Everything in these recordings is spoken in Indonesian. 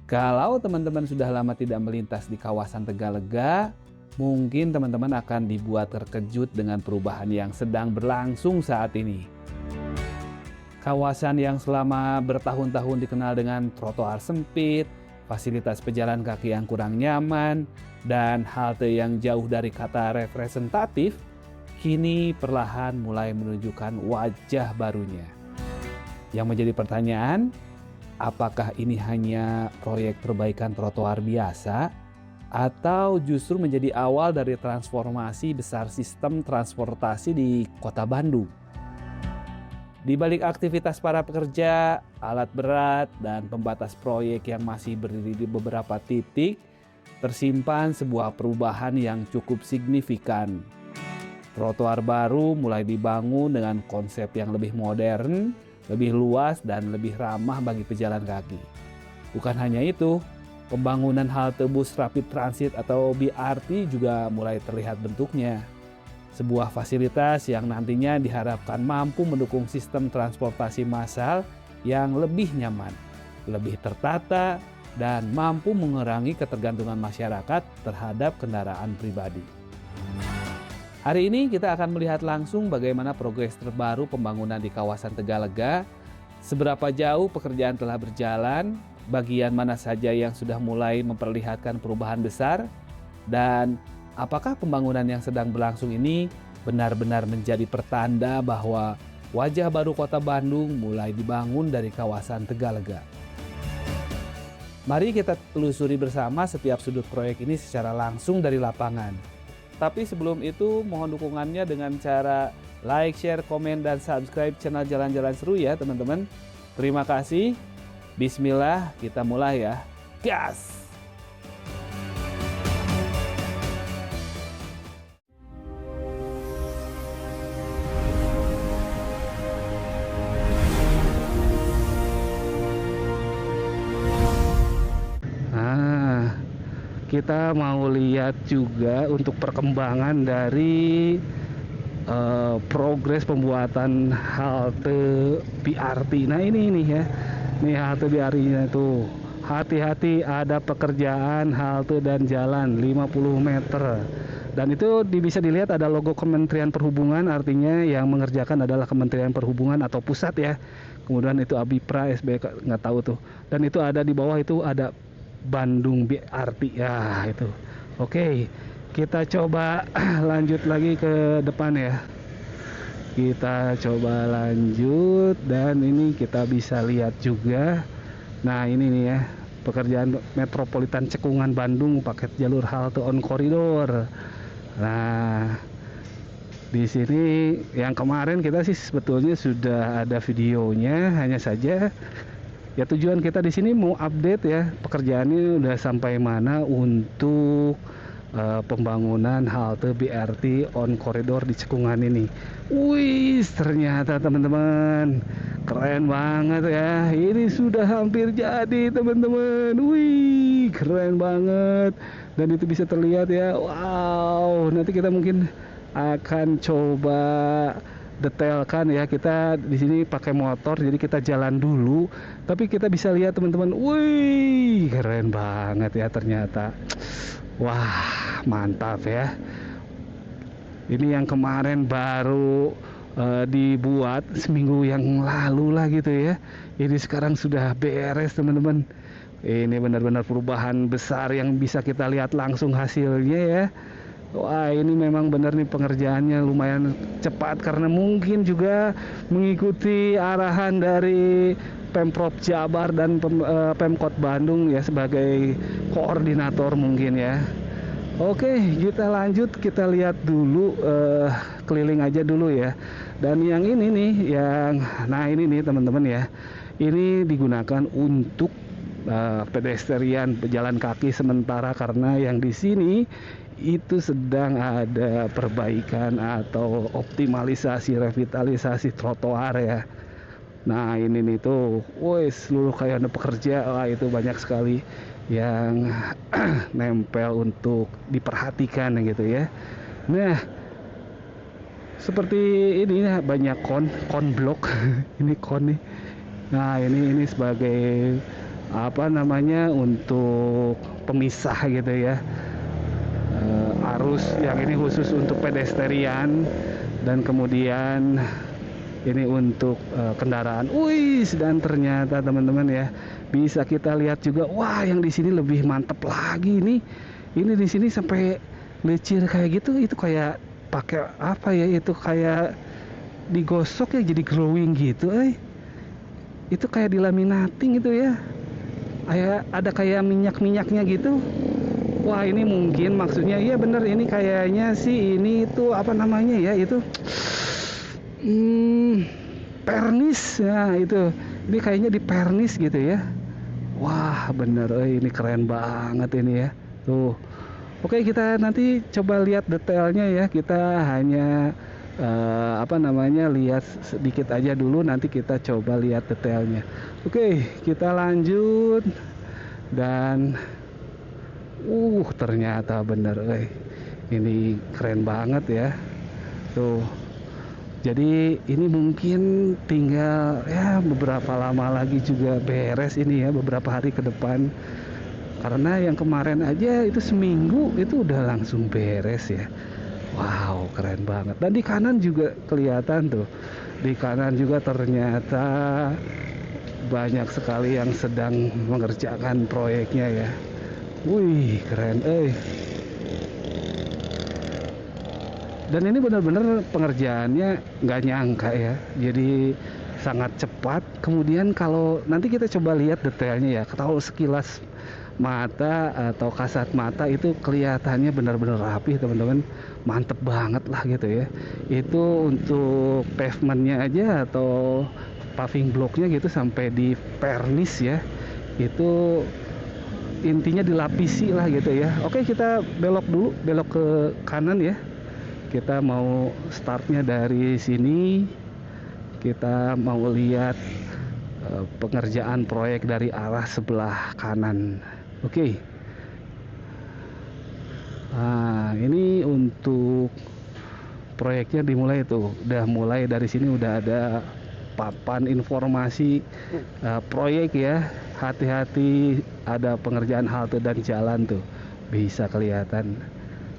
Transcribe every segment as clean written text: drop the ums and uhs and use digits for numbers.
Kalau teman-teman sudah lama tidak melintas di kawasan Tegalega, mungkin teman-teman akan dibuat terkejut dengan perubahan yang sedang berlangsung saat ini. Kawasan yang selama bertahun-tahun dikenal dengan trotoar sempit, fasilitas pejalan kaki yang kurang nyaman, dan halte yang jauh dari kata representatif, kini perlahan mulai menunjukkan wajah barunya. Yang menjadi pertanyaan, apakah ini hanya proyek perbaikan trotoar biasa, atau justru menjadi awal dari transformasi besar sistem transportasi di Kota Bandung? Di balik aktivitas para pekerja, alat berat, dan pembatas proyek yang masih berdiri di beberapa titik, tersimpan sebuah perubahan yang cukup signifikan. Trotoar baru mulai dibangun dengan konsep yang lebih modern, lebih luas, dan lebih ramah bagi pejalan kaki. Bukan hanya itu, pembangunan halte bus rapid transit atau BRT juga mulai terlihat bentuknya. Sebuah fasilitas yang nantinya diharapkan mampu mendukung sistem transportasi massal yang lebih nyaman, lebih tertata, dan mampu mengurangi ketergantungan masyarakat terhadap kendaraan pribadi. Hari ini kita akan melihat langsung bagaimana progres terbaru pembangunan di kawasan Tegalega, seberapa jauh pekerjaan telah berjalan, bagian mana saja yang sudah mulai memperlihatkan perubahan besar, dan apakah pembangunan yang sedang berlangsung ini benar-benar menjadi pertanda bahwa wajah baru Kota Bandung mulai dibangun dari kawasan Tegalega. Mari kita telusuri bersama setiap sudut proyek ini secara langsung dari lapangan. Tapi sebelum itu mohon dukungannya dengan cara like, share, komen, dan subscribe channel Jalan-Jalan Seru ya teman-teman. Terima kasih. Bismillah, kita mulai ya. Gas! Kita mau lihat juga untuk perkembangan dari progres pembuatan halte BRT. Nah ini ya, ini halte BRT-nya tuh. Hati-hati, ada pekerjaan halte dan jalan 50 meter. Dan itu bisa dilihat ada logo Kementerian Perhubungan, artinya yang mengerjakan adalah Kementerian Perhubungan atau pusat ya. Kemudian itu Abipra, SBK, nggak tahu tuh. Dan itu ada di bawah itu ada Bandung BRT ya itu. Oke, kita coba lanjut lagi ke depan ya. Kita coba lanjut dan ini kita bisa lihat juga. Nah ini nih ya, pekerjaan Metropolitan Cekungan Bandung paket jalur halte on koridor. Nah di sini yang kemarin kita sih sebetulnya sudah ada videonya, hanya saja ya tujuan kita di sini mau update ya pekerjaannya udah sampai mana untuk pembangunan halte BRT on koridor di Cekungan ini. Wih, ternyata teman-teman keren banget ya. Ini sudah hampir jadi teman-teman. Wih, keren banget. Dan itu bisa terlihat ya. Wow, nanti kita mungkin akan coba detailkan ya. Kita di sini pakai motor jadi kita jalan dulu, tapi kita bisa lihat teman-teman, wih keren banget ya ternyata. Wah mantap ya, ini yang kemarin baru dibuat seminggu yang lalu lah gitu ya, ini sekarang sudah beres teman-teman. Ini benar-benar perubahan besar yang bisa kita lihat langsung hasilnya ya. Wah ini memang benar nih pengerjaannya lumayan cepat karena mungkin juga mengikuti arahan dari Pemprov Jabar dan Pemkot Bandung ya sebagai koordinator mungkin ya. Oke, kita lanjut, kita lihat dulu keliling aja dulu ya. Dan yang ini nih, nah ini nih teman-teman ya, ini digunakan untuk pedestrian pejalan kaki sementara karena yang di sini itu sedang ada perbaikan atau optimalisasi revitalisasi trotoar ya. Nah ini nih tuh, woi seluruh kayak pekerja, wah itu banyak sekali yang nempel untuk diperhatikan gitu ya. Nah seperti ini banyak kon blok ini kon nih. Nah ini sebagai apa namanya, untuk pemisah gitu ya. Arus yang ini khusus untuk pedestrian, dan kemudian ini untuk kendaraan. Wih, dan ternyata teman-teman ya, bisa kita lihat juga. Wah, yang di sini lebih mantep lagi nih. Ini di sini sampai lecir kayak gitu. Itu kayak pakai apa ya? Itu kayak digosok ya jadi glowing gitu. Itu kayak dilaminating gitu ya. Ada kayak minyak-minyaknya gitu. Wah, ini mungkin maksudnya, iya bener, ini kayaknya sih ini tuh apa namanya ya, itu pernis ya, itu ini kayaknya di pernis gitu ya. Wah bener, ini keren banget ini ya. Tuh, oke, kita nanti coba lihat detailnya ya. Kita hanya apa namanya, lihat sedikit aja dulu, nanti kita coba lihat detailnya. Oke, kita lanjut. Dan ternyata bener, ini keren banget ya. Tuh, jadi ini mungkin tinggal ya beberapa lama lagi juga beres ini ya, beberapa hari ke depan. Karena yang kemarin aja itu seminggu itu udah langsung beres ya. Wow, keren banget. Dan di kanan juga kelihatan tuh. Di kanan juga ternyata banyak sekali yang sedang mengerjakan proyeknya ya. Wih, keren, Dan ini benar-benar pengerjaannya nggak nyangka ya. Jadi sangat cepat. Kemudian kalau nanti kita coba lihat detailnya ya, kalau sekilas mata atau kasat mata itu kelihatannya benar-benar rapi teman-teman, mantep banget lah gitu ya. Itu untuk pavementnya aja atau paving blocknya gitu sampai di pernis ya. Itu intinya dilapisi lah gitu ya. Oke, kita belok dulu, belok ke kanan ya. Kita mau startnya dari sini. Kita mau lihat pengerjaan proyek dari arah sebelah kanan. Oke. Nah, ini untuk proyeknya dimulai tuh. Udah mulai dari sini, udah ada papan informasi proyek ya. Hati-hati, ada pengerjaan halte dan jalan tuh, bisa kelihatan.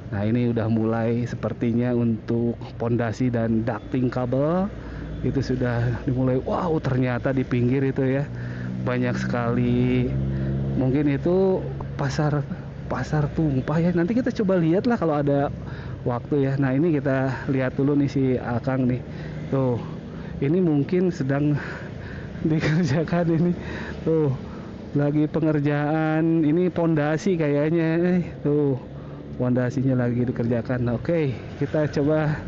Nah, ini udah mulai sepertinya untuk pondasi dan ducting kabel itu sudah dimulai. Wow, ternyata di pinggir itu ya banyak sekali, mungkin itu pasar tumpah ya. Nanti kita coba lihat lah kalau ada waktu ya. Nah, ini kita lihat dulu nih si Akang nih. Tuh, ini mungkin sedang dikerjakan ini. Tuh, lagi pengerjaan ini pondasi kayaknya. Tuh, pondasinya lagi dikerjakan. Oke, kita coba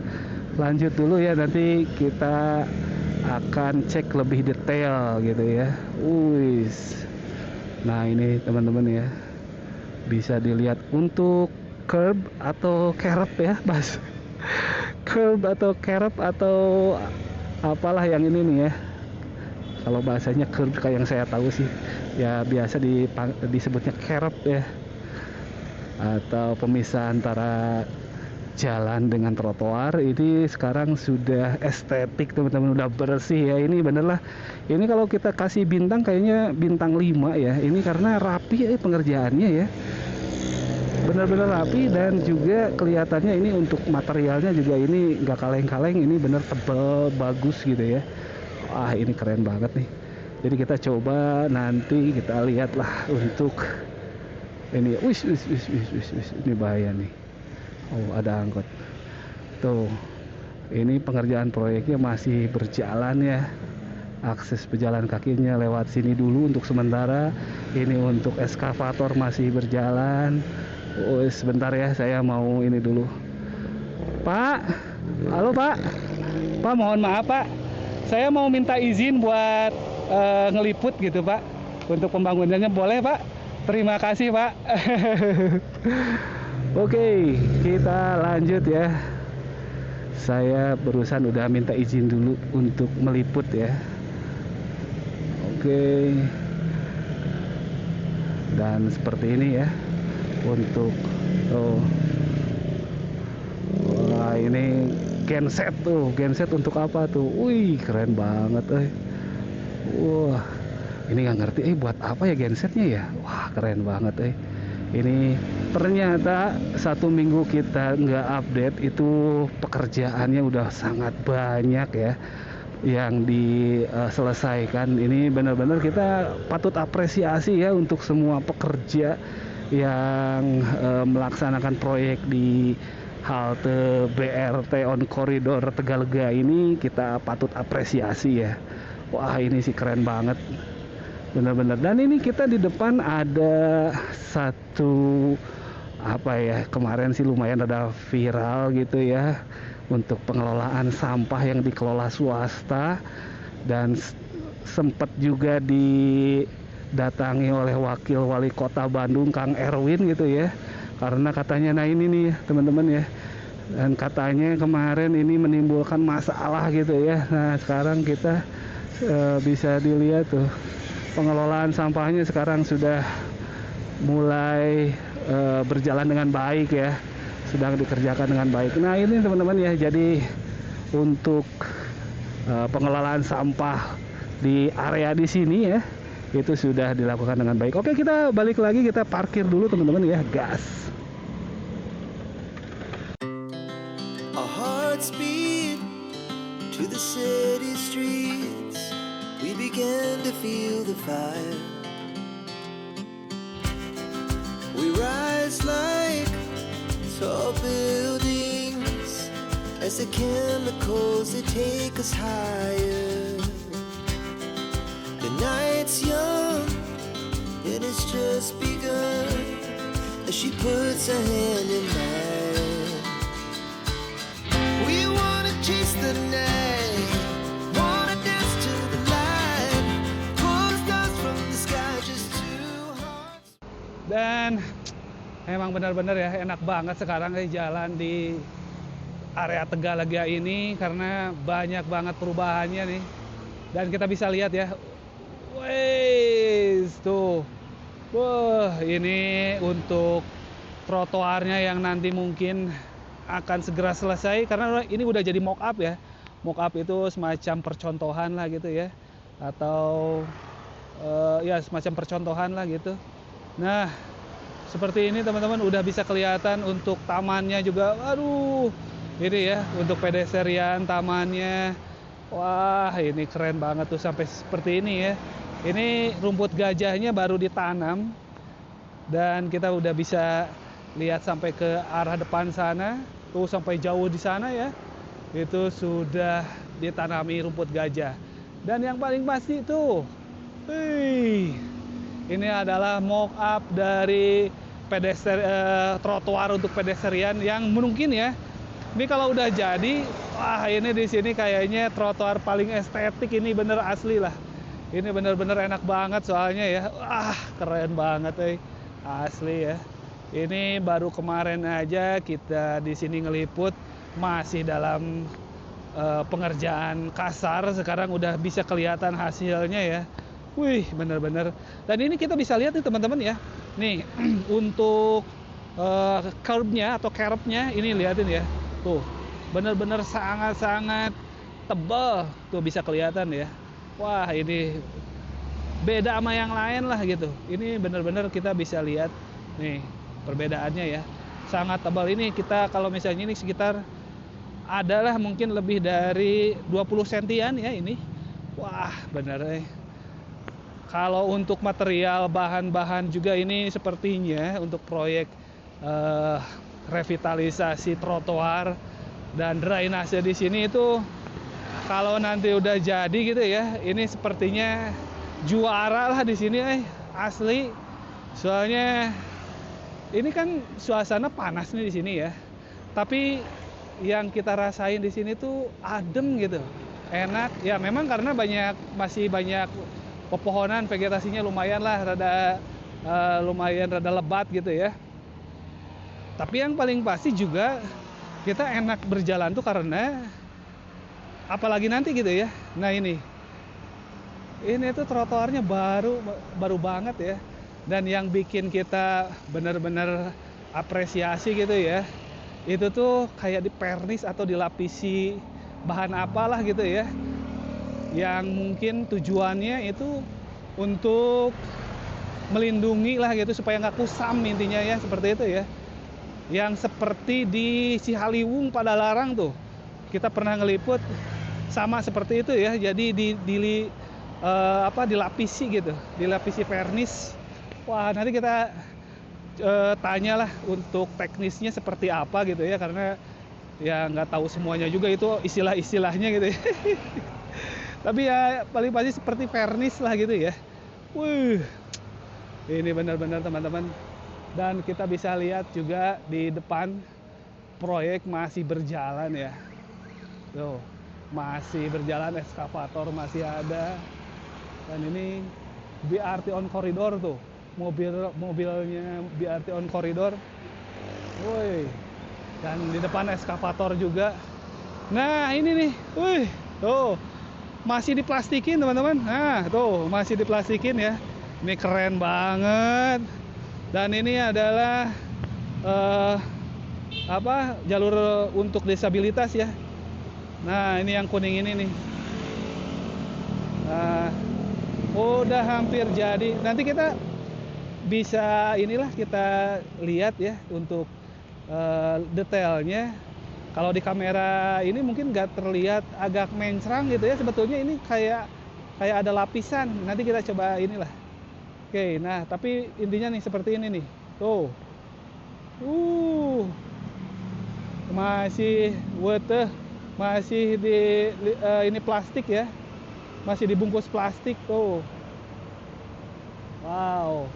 lanjut dulu ya. Nanti kita akan cek lebih detail gitu ya. Nah, ini teman-teman ya, bisa dilihat untuk curb atau kerep ya, Mas. Curb atau kerep atau apalah yang ini nih ya. Kalau bahasanya curb kayak yang saya tahu sih ya, biasa disebutnya kerep ya, atau pemisah antara jalan dengan trotoar. Ini sekarang sudah estetik teman-teman, udah bersih ya. Ini benerlah, ini kalau kita kasih bintang kayaknya bintang 5 ya. Ini karena rapi ya pengerjaannya ya, benar-benar rapi. Dan juga kelihatannya ini untuk materialnya juga ini nggak kaleng-kaleng, ini bener tebal, bagus gitu ya. Wah, ini keren banget nih. Jadi kita coba nanti kita lihatlah untuk ini. Ini bahaya nih. Oh, ada angkot. Tuh, ini pengerjaan proyeknya masih berjalan ya. Akses pejalan kakinya lewat sini dulu untuk sementara. Ini untuk eskavator masih berjalan. Oh, sebentar ya, saya mau ini dulu. Pak, halo Pak. Pak, mohon maaf Pak. Saya mau minta izin buat ngeliput gitu Pak. Untuk pembangunannya boleh Pak? Terima kasih Pak. Oke, kita lanjut ya. Saya barusan udah minta izin dulu untuk meliput ya. Oke. Dan seperti ini ya untuk wah, ini genset tuh. Genset untuk apa tuh? Wih, keren banget. Wah, Ini nggak ngerti, buat apa ya gensetnya ya? Wah, keren banget Ini ternyata 1 minggu kita nggak update itu pekerjaannya udah sangat banyak ya yang diselesaikan. Ini benar-benar kita patut apresiasi ya untuk semua pekerja yang melaksanakan proyek di halte BRT on koridor Tegalega ini. Kita patut apresiasi ya. Wah, ini sih keren banget benar-benar. Dan ini kita di depan ada satu apa ya, kemarin sih lumayan ada viral gitu ya, untuk pengelolaan sampah yang dikelola swasta, dan sempat juga didatangi oleh Wakil Wali Kota Bandung Kang Erwin gitu ya, karena katanya nah ini nih teman-teman ya, dan katanya kemarin ini menimbulkan masalah gitu ya. Nah sekarang kita bisa dilihat tuh pengelolaan sampahnya sekarang sudah mulai berjalan dengan baik ya, sedang dikerjakan dengan baik. Nah ini teman-teman ya, jadi untuk pengelolaan sampah di area di sini ya, itu sudah dilakukan dengan baik. Oke, kita balik lagi, kita parkir dulu teman-teman ya, gas. Our hearts beat to the city streets. We began to feel the fire. We rise like tall buildings as the chemicals they take us higher. The night's young and it's just begun as she puts her hand in mine. We wanna chase the night, wanna dance to the light, pull the stars from the sky, just two hearts. Dan emang benar-benar ya enak banget sekarang jalan di area Tegalega ini, karena banyak banget perubahannya nih. Dan kita bisa lihat ya, wes tuh, wah ini untuk trotoarnya yang nanti mungkin akan segera selesai, karena ini udah jadi mock up ya. Mock up itu semacam percontohan lah gitu ya, atau ya semacam percontohan lah gitu. Nah seperti ini teman-teman, udah bisa kelihatan untuk tamannya juga. Aduh, ini ya untuk pedestrian tamannya. Wah ini keren banget tuh sampai seperti ini ya. Ini rumput gajahnya baru ditanam, dan kita udah bisa lihat sampai ke arah depan sana tuh, sampai jauh di sana ya, itu sudah ditanami rumput gajah. Dan yang paling pasti tuh, ini adalah mock up dari trotoar untuk pedestrian yang mungkin ya, ini kalau udah jadi, wah ini di sini kayaknya trotoar paling estetik. Ini bener asli lah. Ini bener-bener enak banget soalnya ya. Wah keren banget asli ya. Ini baru kemarin aja kita di sini ngeliput, masih dalam pengerjaan kasar, sekarang udah bisa kelihatan hasilnya ya. Wih bener-bener. Dan ini kita bisa lihat nih teman-teman ya. Nih untuk curb-nya atau kerb-nya ini lihatin ya. Tuh bener-bener sangat-sangat tebal. Tuh bisa kelihatan ya. Wah ini beda sama yang lain lah gitu. Ini bener-bener kita bisa lihat nih perbedaannya ya. Sangat tebal. Ini kita kalau misalnya ini sekitar adalah mungkin lebih dari 20 sentian ya ini. Wah bener Kalau untuk material bahan-bahan juga ini sepertinya untuk proyek revitalisasi trotoar dan drainase di sini itu kalau nanti udah jadi gitu ya, ini sepertinya juara lah di sini asli. Soalnya ini kan suasana panas nih di sini ya. Tapi yang kita rasain di sini tuh adem gitu. Enak. Ya memang karena masih banyak pepohonan, vegetasinya lumayan lah, lumayan rada lebat gitu ya. Tapi yang paling pasti juga kita enak berjalan tuh karena apalagi nanti gitu ya. Nah ini tuh trotoarnya baru banget ya. Dan yang bikin kita benar-benar apresiasi gitu ya, itu tuh kayak dipernis atau dilapisi bahan apalah gitu ya, yang mungkin tujuannya itu untuk melindungi lah gitu supaya nggak kusam intinya ya, seperti itu ya. Yang seperti di Cihaliwung Padalarang tuh, kita pernah ngeliput sama seperti itu ya. Jadi dilapisi gitu, dilapisi vernis. Wah, nanti kita tanyalah untuk teknisnya seperti apa gitu ya, karena ya nggak tahu semuanya juga itu istilah-istilahnya gitu ya. Tapi ya paling pasti seperti vernis lah gitu ya. Wih, ini benar-benar teman-teman. Dan kita bisa lihat juga di depan proyek masih berjalan ya. Tuh, masih berjalan, ekskavator masih ada. Dan ini BRT on corridor tuh. Mobilnya BRT on corridor. Woi. Dan di depan ekskavator juga. Nah, ini nih. Wih, tuh. Masih diplastikin, teman-teman. Nah, tuh, masih diplastikin ya. Ini keren banget. Dan ini adalah jalur untuk disabilitas ya. Nah, ini yang kuning ini nih. Nah, udah hampir jadi. Nanti kita bisa kita lihat ya untuk detailnya. Kalau di kamera ini mungkin nggak terlihat, agak mencrang gitu ya. Sebetulnya ini kayak ada lapisan. Nanti kita coba inilah. Oke, nah tapi intinya nih seperti ini nih. Tuh. Masih masih ini plastik ya. Masih dibungkus plastik tuh. Wow.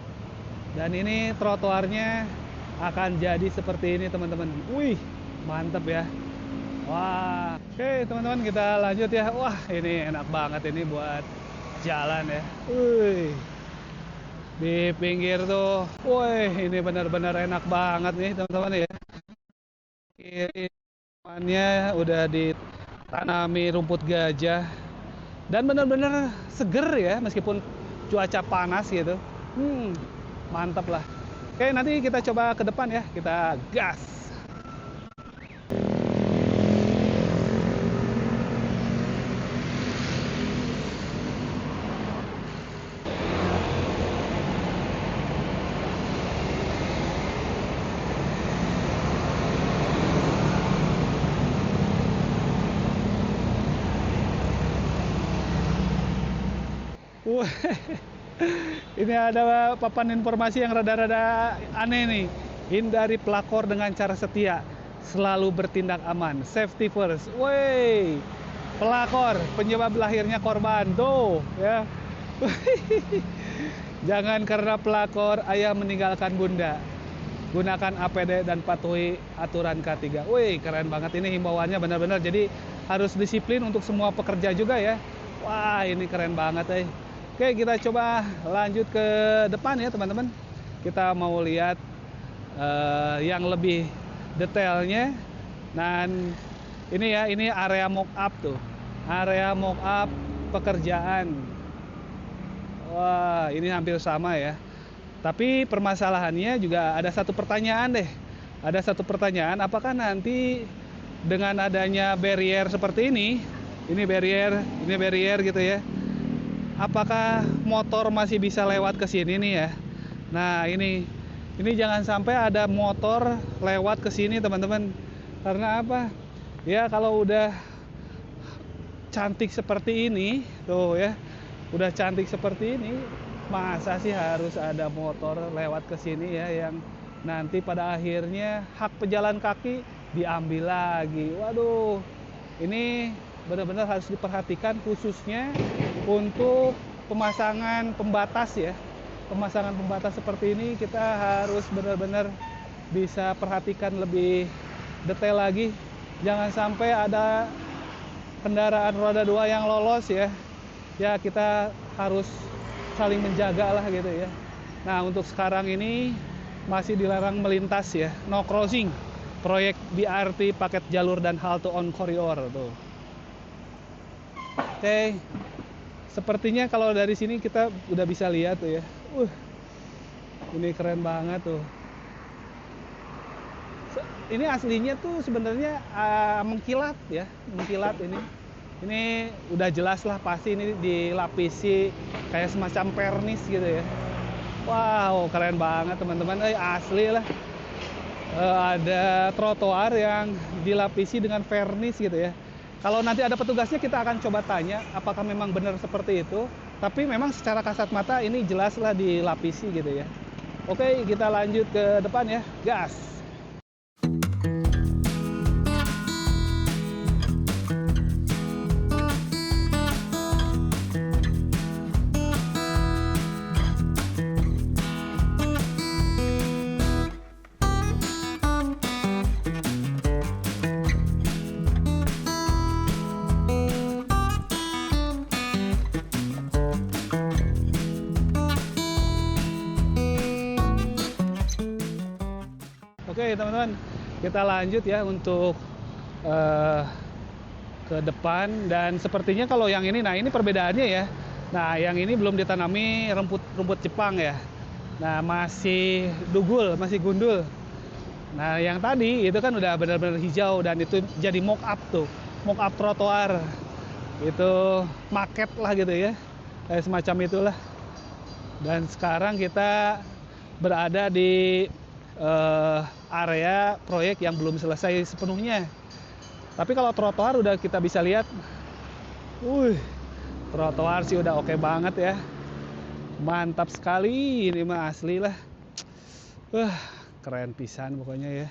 Dan ini trotoarnya akan jadi seperti ini, teman-teman. Wih, mantep ya. Wah. Oke, teman-teman, kita lanjut ya. Wah, ini enak banget ini buat jalan ya. Wih. Di pinggir tuh. Wih, ini benar-benar enak banget nih, teman-teman ya. Kiri depannya udah ditanami rumput gajah. Dan benar-benar seger ya, meskipun cuaca panas gitu. Mantap lah. Oke, nanti kita coba ke depan ya. Kita gas. Ini ada papan informasi yang rada-rada aneh nih. Hindari pelakor dengan cara setia. Selalu bertindak aman. Safety first. Woi, pelakor penyebab lahirnya korban tuh ya. Jangan karena pelakor ayah meninggalkan bunda. Gunakan APD dan patuhi aturan K3. Woi, keren banget ini himbauannya benar-benar. Jadi harus disiplin untuk semua pekerja juga ya. Wah, ini keren banget. Oke, kita coba lanjut ke depan ya teman-teman. Kita mau lihat yang lebih detailnya. Dan ini ya, ini area mock up tuh. Area mock up pekerjaan. Wah, ini hampir sama ya. Tapi permasalahannya juga ada satu pertanyaan deh. Ada satu pertanyaan, apakah nanti dengan adanya barrier seperti ini barrier gitu ya. Apakah motor masih bisa lewat ke sini nih ya? Nah, ini jangan sampai ada motor lewat ke sini, teman-teman. Karena apa? Ya, kalau udah cantik seperti ini, tuh ya. Udah cantik seperti ini, masa sih harus ada motor lewat ke sini ya, yang nanti pada akhirnya hak pejalan kaki diambil lagi. Waduh. Ini benar-benar harus diperhatikan, khususnya untuk pemasangan pembatas ya. Pemasangan pembatas seperti ini kita harus benar-benar bisa perhatikan lebih detail lagi. Jangan sampai ada kendaraan roda 2 yang lolos ya. Ya, kita harus saling menjaga lah gitu ya. Nah, untuk sekarang ini masih dilarang melintas ya, no crossing. Proyek BRT paket jalur dan halte on corridor tuh. Oke. Sepertinya kalau dari sini kita udah bisa lihat tuh ya. Ini keren banget tuh. Ini aslinya tuh sebenarnya mengkilat ya, mengkilat ini. Ini udah jelas lah pasti ini dilapisi kayak semacam pernis gitu ya. Wow, keren banget teman-teman. Asli lah. Ada trotoar yang dilapisi dengan vernis gitu ya. Kalau nanti ada petugasnya kita akan coba tanya apakah memang benar seperti itu. Tapi memang secara kasat mata ini jelaslah dilapisi gitu ya. Oke, kita lanjut ke depan ya. Gas. Oke teman-teman, kita lanjut ya untuk ke depan. Dan sepertinya kalau yang ini, nah ini perbedaannya ya. Nah yang ini belum ditanami rumput Jepang ya. Nah masih dugul, masih gundul. Nah yang tadi itu kan udah benar-benar hijau dan itu jadi mock up tuh, mock up trotoar. Itu maket lah gitu ya, kayak semacam itulah. Dan sekarang kita berada di area proyek yang belum selesai sepenuhnya. Tapi kalau trotoar udah kita bisa lihat, trotoar sih udah oke banget ya. Mantap sekali, ini mah asli lah. Keren pisan pokoknya ya.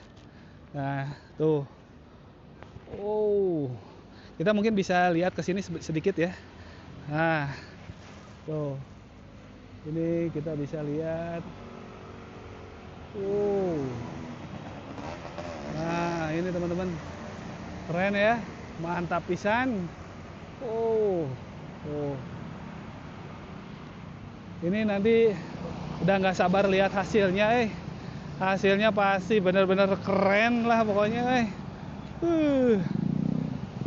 Nah, tuh. Kita mungkin bisa lihat ke sini sedikit ya. Nah, tuh. Ini kita bisa lihat. Nah ini teman-teman, keren ya, mantap pisan. Ini nanti udah nggak sabar lihat hasilnya. Hasilnya pasti benar-benar keren lah pokoknya.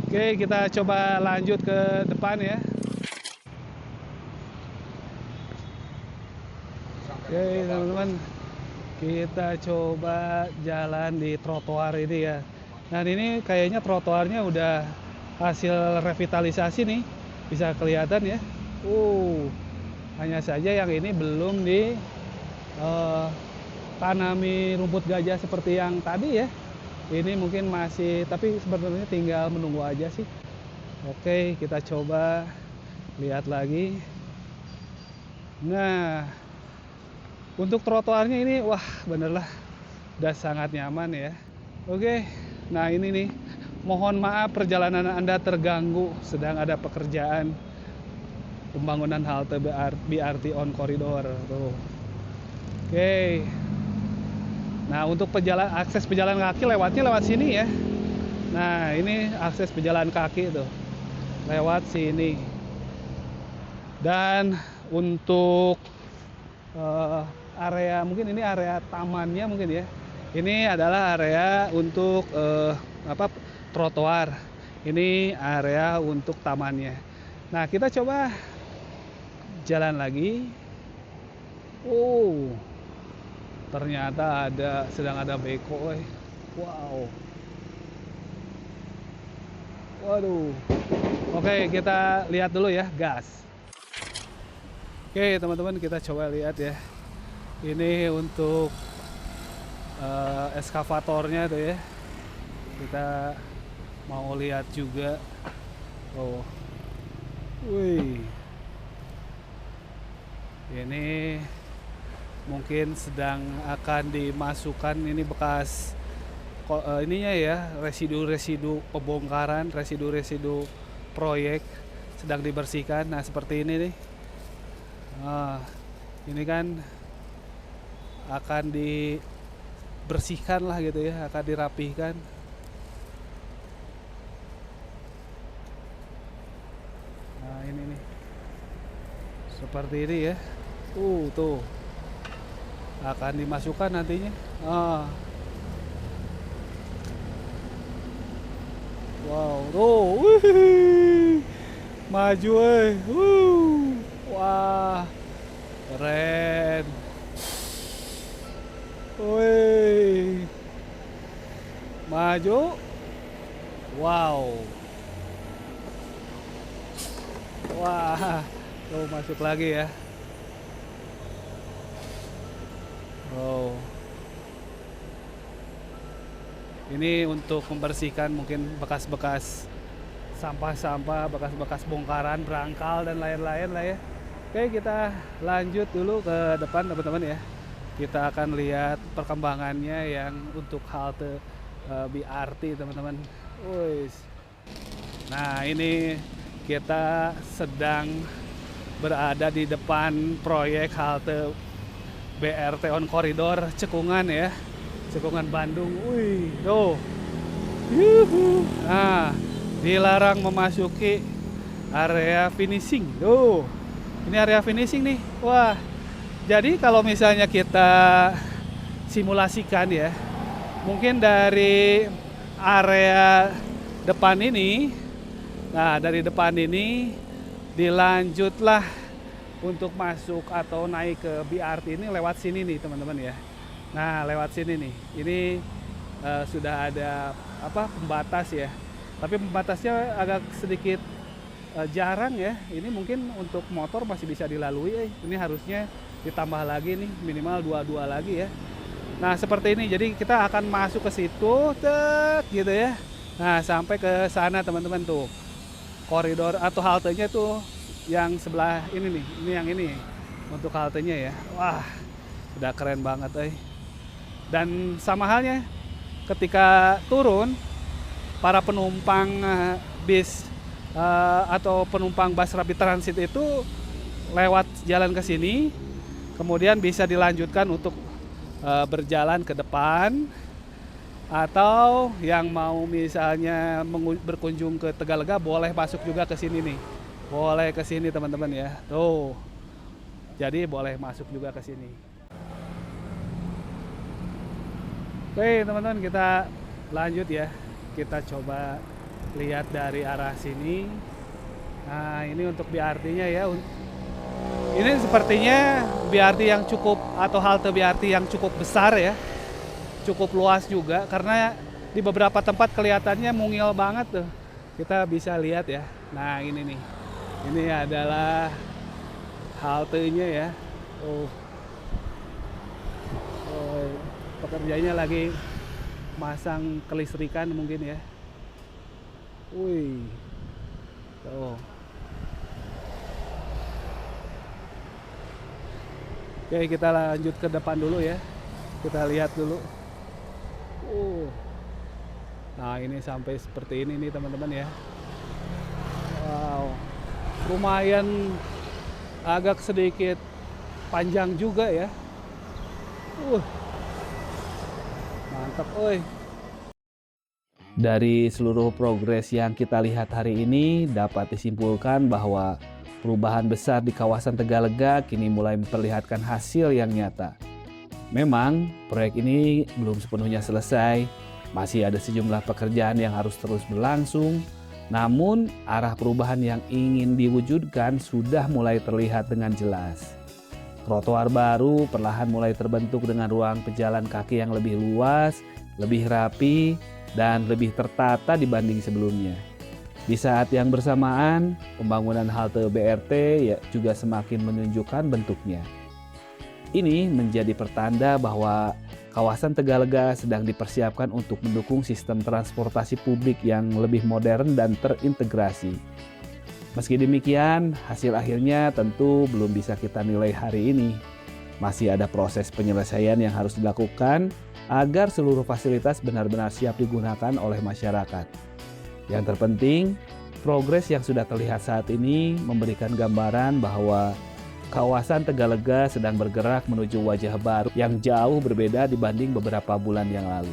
Oke, kita coba lanjut ke depan ya. Oke teman-teman, kita coba jalan di trotoar ini ya. Nah ini kayaknya trotoarnya udah hasil revitalisasi nih, bisa kelihatan ya. Hanya saja yang ini belum ditanami rumput gajah seperti yang tadi ya. Ini mungkin masih, tapi sebenarnya tinggal menunggu aja sih. Oke, kita coba lihat lagi. Nah, untuk trotoarnya ini, wah benerlah udah sangat nyaman ya. Oke, nah ini nih, mohon maaf perjalanan Anda terganggu, sedang ada pekerjaan pembangunan halte BRT on koridor. Tuh. Oke, nah untuk akses pejalan kaki lewatnya lewat sini ya. Nah ini akses pejalan kaki tuh, lewat sini. Dan untuk area, mungkin ini area tamannya mungkin ya. Ini adalah area untuk trotoar. Ini area untuk tamannya. Nah, kita coba jalan lagi. Ternyata sedang ada beko. Wow. Waduh. Oke, kita lihat dulu ya, gas. Oke, teman-teman, kita coba lihat ya. Ini untuk eskavatornya tuh ya. Kita mau lihat juga. Ini mungkin sedang akan dimasukkan, ini bekas ininya ya, residu-residu pembongkaran, residu-residu proyek sedang dibersihkan. Nah, seperti ini nih. Ini kan akan dibersihkan lah gitu ya, akan dirapihkan. Nah ini nih, seperti ini ya. Tuh akan dimasukkan nantinya. Wow, tuh, maju wah, keren. Maju. Wow. Wah, Oh, masuk lagi ya. Oh. Ini untuk membersihkan mungkin bekas-bekas sampah-sampah, bekas-bekas bongkaran, berangkal dan lain-lain lah ya. Oke, kita lanjut dulu ke depan teman-teman ya. Kita akan lihat perkembangannya yang untuk halte BRT teman-teman. Wih. Nah, ini kita sedang berada di depan proyek halte BRT on koridor Cekungan ya. Cekungan Bandung. Wih, tuh. Yuhu. Nah, dilarang memasuki area finishing. Tuh. Ini area finishing nih. Wah. Jadi kalau misalnya kita simulasikan ya, mungkin dari area depan ini, nah dari depan ini dilanjutlah untuk masuk atau naik ke BRT ini lewat sini nih teman-teman ya. Nah lewat sini nih, ini sudah ada pembatas ya. Tapi pembatasnya agak sedikit jarang ya. Ini mungkin untuk motor masih bisa dilalui. Ini harusnya ditambah lagi nih, minimal 22 lagi ya. Nah seperti ini, jadi kita akan masuk ke situ, gitu ya. Nah sampai ke sana teman-teman tuh, koridor atau haltenya tuh yang sebelah ini nih, ini yang ini untuk haltenya ya. Wah, udah keren banget Dan sama halnya ketika turun, para penumpang bis atau penumpang bus rapid transit itu lewat jalan ke sini, kemudian bisa dilanjutkan untuk berjalan ke depan, atau yang mau misalnya berkunjung ke Tegalega boleh masuk juga ke sini nih. Boleh ke sini teman-teman ya. Tuh. Jadi boleh masuk juga ke sini. Oke, teman-teman, kita lanjut ya. Kita coba lihat dari arah sini. Nah, ini untuk BRT-nya ya. Ini sepertinya BRT yang cukup, atau halte BRT yang cukup besar ya. Cukup luas juga, karena di beberapa tempat kelihatannya mungil banget tuh. Kita bisa lihat ya. Nah, ini nih. Ini adalah haltenya ya. Oh, pekerjanya lagi masang kelistrikan mungkin ya. Wih. Tuh. Oke, kita lanjut ke depan dulu ya. Kita lihat dulu. Nah, ini sampai seperti ini nih teman-teman ya. Wow. Lumayan agak sedikit panjang juga ya. Mantap, Dari seluruh progres yang kita lihat hari ini, dapat disimpulkan bahwa perubahan besar di kawasan Tegalega kini mulai memperlihatkan hasil yang nyata. Memang, proyek ini belum sepenuhnya selesai, masih ada sejumlah pekerjaan yang harus terus berlangsung, namun arah perubahan yang ingin diwujudkan sudah mulai terlihat dengan jelas. Trotoar baru perlahan mulai terbentuk dengan ruang pejalan kaki yang lebih luas, lebih rapi, dan lebih tertata dibanding sebelumnya. Di saat yang bersamaan, pembangunan halte BRT juga semakin menunjukkan bentuknya. Ini menjadi pertanda bahwa kawasan Tegalega sedang dipersiapkan untuk mendukung sistem transportasi publik yang lebih modern dan terintegrasi. Meski demikian, hasil akhirnya tentu belum bisa kita nilai hari ini. Masih ada proses penyelesaian yang harus dilakukan agar seluruh fasilitas benar-benar siap digunakan oleh masyarakat. Yang terpenting, progres yang sudah terlihat saat ini memberikan gambaran bahwa kawasan Tegalega sedang bergerak menuju wajah baru yang jauh berbeda dibanding beberapa bulan yang lalu.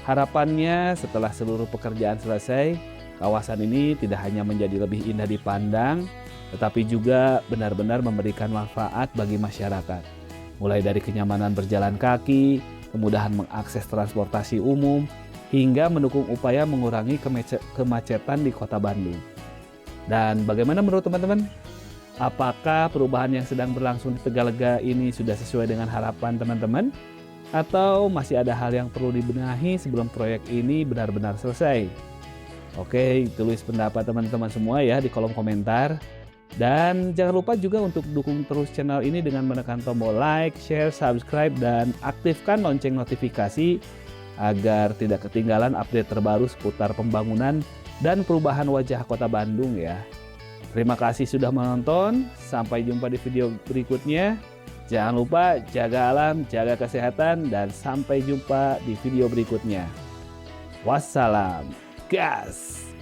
Harapannya setelah seluruh pekerjaan selesai, kawasan ini tidak hanya menjadi lebih indah dipandang, tetapi juga benar-benar memberikan manfaat bagi masyarakat. Mulai dari kenyamanan berjalan kaki, kemudahan mengakses transportasi umum, hingga mendukung upaya mengurangi kemacetan di Kota Bandung. Dan bagaimana menurut teman-teman? Apakah perubahan yang sedang berlangsung di Tegalega ini sudah sesuai dengan harapan teman-teman? Atau masih ada hal yang perlu dibenahi sebelum proyek ini benar-benar selesai? Oke, tulis pendapat teman-teman semua ya di kolom komentar. Dan jangan lupa juga untuk dukung terus channel ini dengan menekan tombol like, share, subscribe, dan aktifkan lonceng notifikasi agar tidak ketinggalan update terbaru seputar pembangunan dan perubahan wajah kota Bandung ya. Terima kasih sudah menonton, sampai jumpa di video berikutnya. Jangan lupa jaga alam, jaga kesehatan, dan sampai jumpa di video berikutnya. Wassalam, gas!